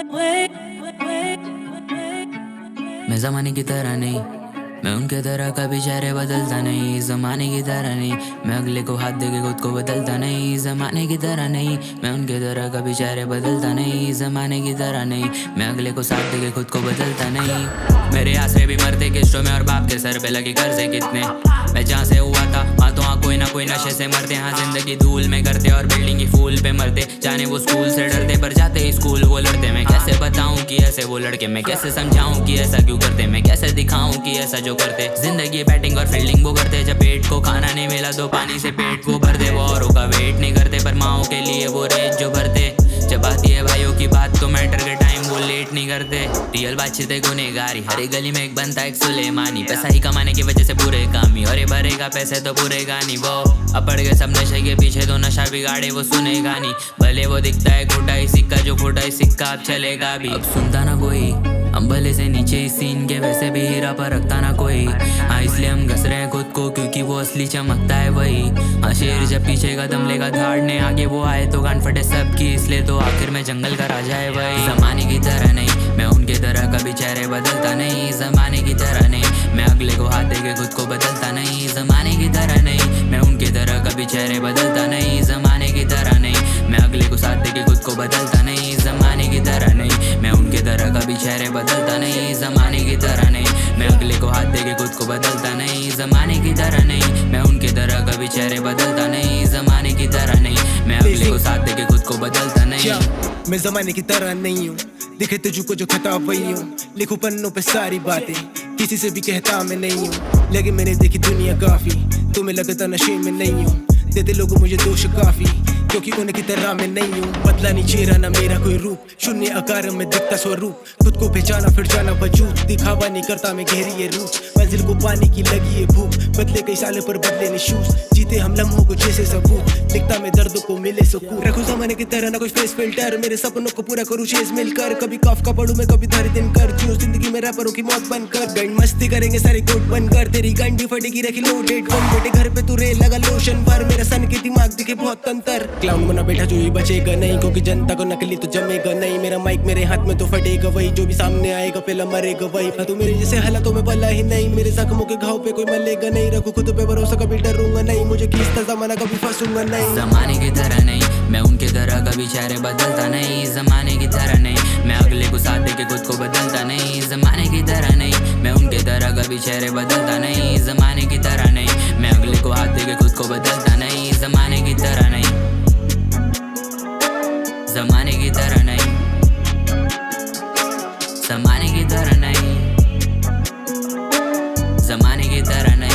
मैं ज़माने की तरह नहीं, मैं उनके तरह कभी चेहरे बदलता नहीं। ज़माने की तरह नहीं, मैं अगले को हाथ देके खुद को बदलता नहीं। ज़माने की तरह नहीं, मैं उनके तरह कभी चेहरे बदलता नहीं। ज़माने की तरह नहीं, मैं अगले को साथ देके खुद को बदलता नहीं। मेरे आसरे भी मरते किस्तों में और बाप के सर पे लगे कर्जे कितने। मैं जहाँ से हुआ था वहाँ तो हाँ कोई ना कोई नशे से मरते। हाँ जिंदगी धूल में करते और बिल्डिंग की फूल पे मरते। जाने वो स्कूल से डरते पर जाते ही स्कूल वो लड़ते। मैं कैसे बताऊं कि ऐसे वो लड़के, मैं कैसे समझाऊं कि ऐसा क्यों करते, मैं कैसे दिखाऊं कि ऐसा जो करते। जिंदगी बैटिंग और फील्डिंग वो करते। जब पेट को खाना नहीं मिला तो पानी से पेट वो भरते। वो औरों का वेट नहीं करते पर माओ के लिए वो रेत जो भरते। जब आती है भाइयों की बात तो मैटर के टाइम वो लेट नहीं करते। रियल बातचीत है गुनहगारी, हर एक गली में एक बनता एक सुलेमानी। पैसा ही कमाने की वजह से पूरे कामी, और ये भरेगा पैसे तो पूरेगा नहीं। वो अब पड़ गए सब नशे के पीछे तो नशा बिगाड़े वो सुनेगा नहीं। भले वो दिखता है खोटा ही सिक्का, जो खोटा ही सिक्का अब चलेगा भी। अब सुनता ना कोई, हम भले से नीचे इस सीन के वैसे भी हीरा पर रखता ना कोई। हाँ इसलिए हम घस रहे हैं खुद को क्योंकि वो असली चमकता है वही। हाँ शेर जब पीछे कदम लेगा धाड़ने आगे वो आए तो गान फटे सबकी, इसलिए तो आखिर में जंगल का राजा है वही। जमाने की तरह नहीं, मैं उनके तरह कभी चेहरे बदलता नहीं। जमाने की तरह नहीं, मैं अगले को हाथ देके खुद को बदलता नहीं। जमाने की तरह नहीं, मैं उनके तरह कभी चेहरे बदलता नहीं। जमाने की तरह नहीं, मैं अगले को साथ देके खुद को बदलता नहीं। जमाने की तरह नहीं, मैं उनके तरह कभी चेहरे बदलता नहीं। जमाने की तरह नहीं, मैं अगले को हाथ देके खुद को बदलता नहीं। जमाने की तरह नहीं, मैं उनके तरह कभी चेहरे बदलता नहीं। जमाने की तरह नहीं, मैं अगले को साथ देके खुद को बदलता नहीं। मैं जमाने की तरह नहीं हूँ, दिखे तुझको जो खता वही हूँ। लिखूं पन्नों पे सारी बातें, किसी से भी कहता मैं नहीं हूँ। लेकिन मैंने देखी दुनिया काफी, तुम्हें लगता नशे में नहीं हूँ। देते लोग मुझे दोष काफी क्योंकि उन्हें की तरह मैं नहीं हूँ। बदला नहीं चेहरा ना मेरा कोई रूप, शून्य आकार में दिखता स्वरूप। खुद को पहचाना फिर जाना वजूद, दिखावा नहीं करता मैं गहरी ये रूट। मंजिल को पाने की लगी है भूख, बदले कई सालों पर बदले नहीं शूज। जीते हम लम्हों को जैसे सबूत, लिखता मैं दर्दों को मिले सुकून। रखूं जमाने की तरह ना कुछ फेस फिल्टर, मेरे सपनों को पूरा करूं चेज मिलकर। कभी कॉफ का पढ़ूं मैं कभी धर दिन कर, जो जिंदगी में रैपरों की मौत बनकर। गैंड मस्ती करेंगे सारे कोट बनकर, तेरी गंडी फटेगी रखी लोडेड गन। बेटे घर पे तू रे लगा लोशन पर, मेरा सन के दिमाग दिखे बहुत अंतर। क्लाउन बना बैठा जो ही बचेगा नहीं, क्योंकि जनता को नकली तो जमेगा नहीं। मेरा माइक मेरे हाथ में तो फटेगा वही, जो भी सामने आएगा पहला मरेगा वही। तू मेरे जैसे हालातों में भला ही नहीं, मेरे जख्मों के घाव पे कोई मलेगा नहीं। रखूं खुद पे भरोसा कभी डरूंगा नहीं, मुझे खींचता जमाना कभी फंसूंगा नहीं। जमाने की तरह नहीं, मैं उनके तरह कभी चेहरे बदलता नहीं। जमाने की तरह नहीं, मैं अगले को साथ देके खुद को बदलता नहीं। जमाने की तरह नहीं, मैं उनके तरह कभी चेहरे बदलता नहीं। जमाने की तरह नहीं, मैं अगले को हाथ देके खुद को बदलता नहीं। जमाने की तरह नहीं, जमाने की तरह नहीं, जमाने की तरह नहीं, जमाने की तरह नहीं।